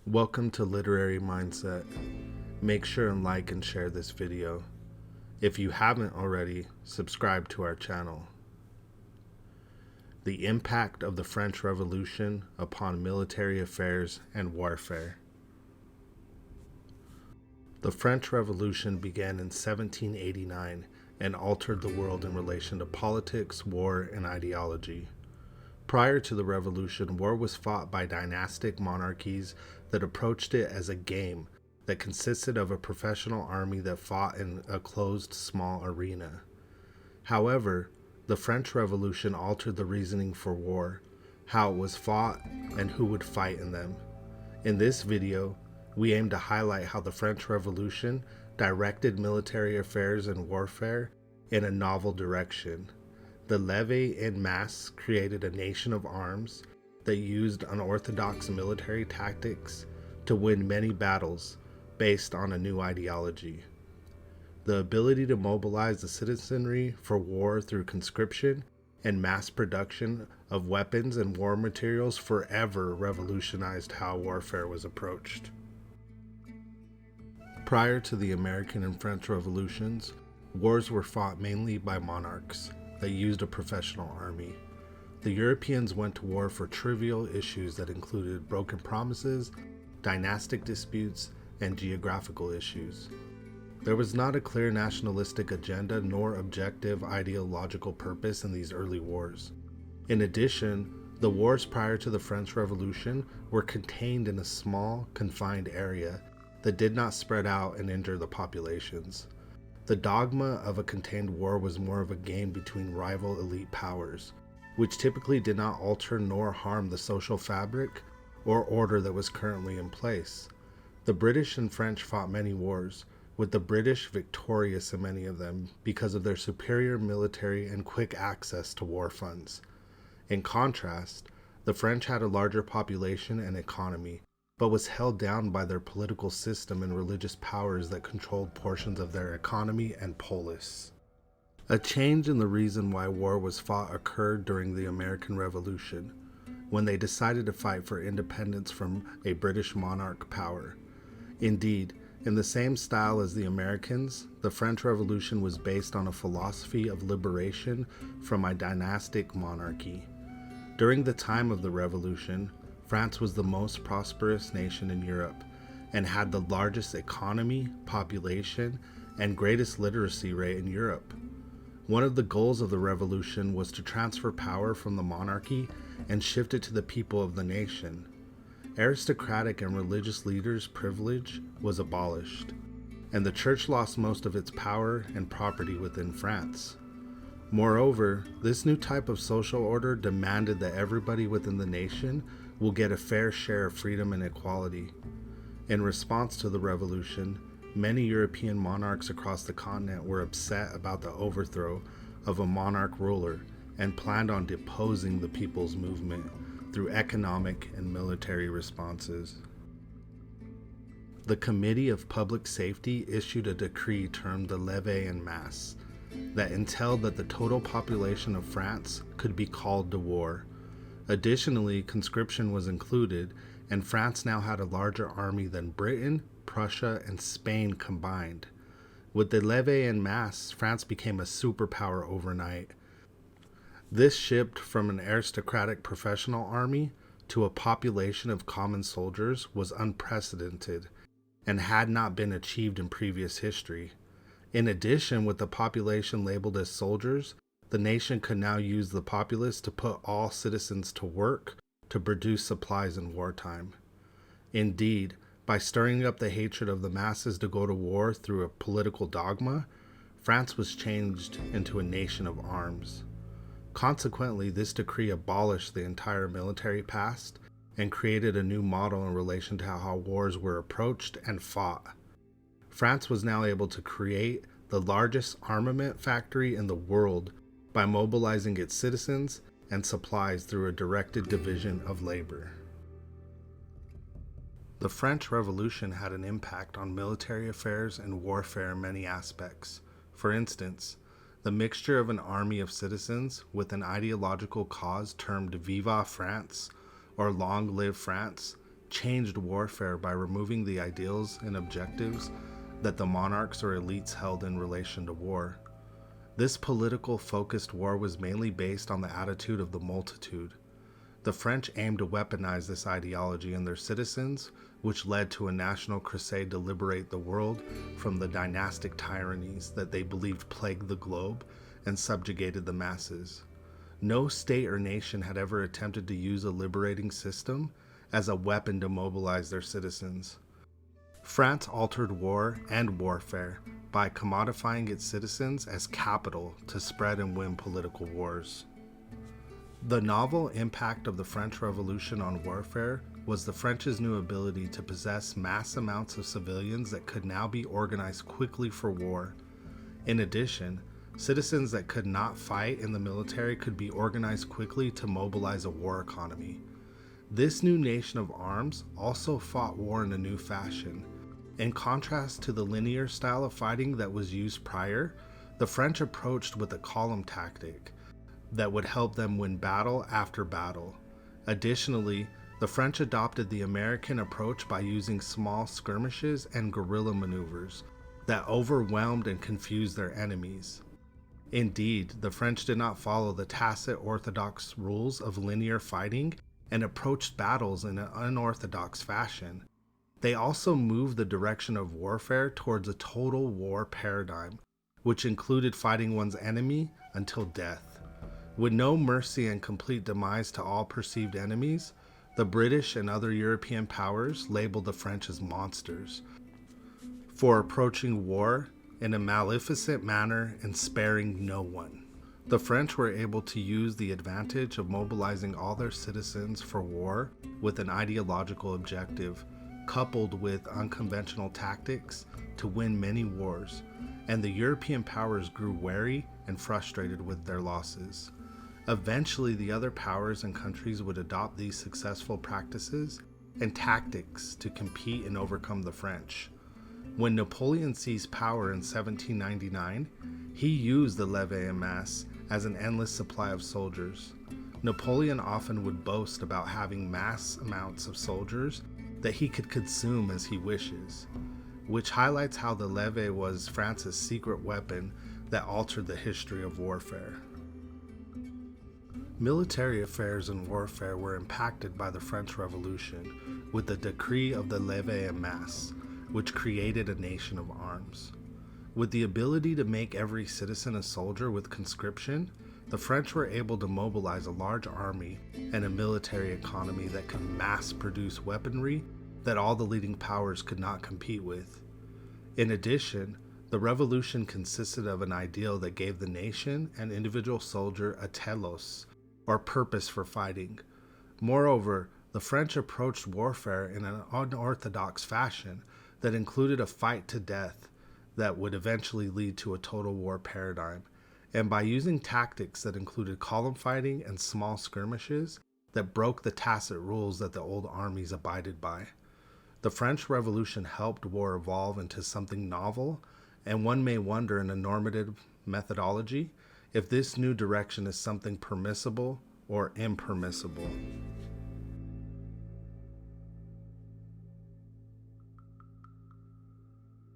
Welcome to Literary Mindset. Make sure and like and share this video. If you haven't already, subscribe to our channel. The impact of the French Revolution upon military affairs and warfare. The French Revolution began in 1789 and altered the world in relation to politics, war, and ideology. Prior to the revolution, war was fought by dynastic monarchies that approached it as a game that consisted of a professional army that fought in a closed, small arena. However, the French Revolution altered the reasoning for war, how it was fought, and who would fight in them. In this video, we aim to highlight how the French Revolution directed military affairs and warfare in a novel direction. The Levee and Masse created a nation of arms that used unorthodox military tactics to win many battles based on a new ideology. The ability to mobilize the citizenry for war through conscription and mass production of weapons and war materials forever revolutionized how warfare was approached. Prior to the American and French revolutions, wars were fought mainly by monarchs that used a professional army. The Europeans went to war for trivial issues that included broken promises, dynastic disputes, and geographical issues. There was not a clear nationalistic agenda nor objective ideological purpose in these early wars. In addition, the wars prior to the French Revolution were contained in a small, confined area that did not spread out and injure the populations. The dogma of a contained war was more of a game between rival elite powers, which typically did not alter nor harm the social fabric or order that was currently in place. The British and French fought many wars, with the British victorious in many of them because of their superior military and quick access to war funds. In contrast, the French had a larger population and economy, but was held down by their political system and religious powers that controlled portions of their economy and polis. A change in the reason why war was fought occurred during the American Revolution, when they decided to fight for independence from a British monarch power. Indeed, in the same style as the Americans, the French Revolution was based on a philosophy of liberation from a dynastic monarchy. During the time of the Revolution, France was the most prosperous nation in Europe and had the largest economy, population, and greatest literacy rate in Europe. One of the goals of the revolution was to transfer power from the monarchy and shift it to the people of the nation. Aristocratic and religious leaders' privilege was abolished, and the church lost most of its power and property within France. Moreover, this new type of social order demanded that everybody within the nation will get a fair share of freedom and equality. In response to the revolution, many European monarchs across the continent were upset about the overthrow of a monarch ruler and planned on deposing the people's movement through economic and military responses. The Committee of Public Safety issued a decree termed the Levee and Masse that entailed that the total population of France could be called to war. Additionally, conscription was included, and France now had a larger army than Britain, Prussia, and Spain combined. With the Levée and Masse, France became a superpower overnight. This shift from an aristocratic professional army to a population of common soldiers was unprecedented and had not been achieved in previous history. In addition, with the population labeled as soldiers, the nation could now use the populace to put all citizens to work to produce supplies in wartime. Indeed, by stirring up the hatred of the masses to go to war through a political dogma, France was changed into a nation of arms. Consequently, this decree abolished the entire military past and created a new model in relation to how wars were approached and fought. France was now able to create the largest armament factory in the world by mobilizing its citizens and supplies through a directed division of labor. The French Revolution had an impact on military affairs and warfare in many aspects. For instance, the mixture of an army of citizens with an ideological cause termed Viva France, or Long Live France, changed warfare by removing the ideals and objectives that the monarchs or elites held in relation to war. This political focused war was mainly based on the attitude of the multitude. The French aimed to weaponize this ideology in their citizens, which led to a national crusade to liberate the world from the dynastic tyrannies that they believed plagued the globe and subjugated the masses. No state or nation had ever attempted to use a liberating system as a weapon to mobilize their citizens. France altered war and warfare by commodifying its citizens as capital to spread and win political wars. The novel impact of the French Revolution on warfare was the French's new ability to possess mass amounts of civilians that could now be organized quickly for war. In addition, citizens that could not fight in the military could be organized quickly to mobilize a war economy. This new nation of arms also fought war in a new fashion. In contrast to the linear style of fighting that was used prior, the French approached with a column tactic that would help them win battle after battle. Additionally, the French adopted the American approach by using small skirmishes and guerrilla maneuvers that overwhelmed and confused their enemies. Indeed, the French did not follow the tacit orthodox rules of linear fighting and approached battles in an unorthodox fashion. They also moved the direction of warfare towards a total war paradigm, which included fighting one's enemy until death. With no mercy and complete demise to all perceived enemies, the British and other European powers labeled the French as monsters for approaching war in a maleficent manner and sparing no one. The French were able to use the advantage of mobilizing all their citizens for war with an ideological objective, coupled with unconventional tactics, to win many wars, and the European powers grew wary and frustrated with their losses. Eventually, the other powers and countries would adopt these successful practices and tactics to compete and overcome the French. When Napoleon seized power in 1799, he used the Levee and Masse as an endless supply of soldiers. Napoleon often would boast about having mass amounts of soldiers that he could consume as he wishes, which highlights how the Levee was France's secret weapon that altered the history of warfare. Military affairs and warfare were impacted by the French Revolution with the decree of the Levee and Masse, which created a nation of arms. With the ability to make every citizen a soldier with conscription, the French were able to mobilize a large army and a military economy that could mass produce weaponry that all the leading powers could not compete with. In addition, the revolution consisted of an ideal that gave the nation and individual soldier a telos, or purpose for fighting. Moreover, the French approached warfare in an unorthodox fashion that included a fight to death that would eventually lead to a total war paradigm, and by using tactics that included column fighting and small skirmishes that broke the tacit rules that the old armies abided by. The French Revolution helped war evolve into something novel, and one may wonder in a normative methodology if this new direction is something permissible or impermissible.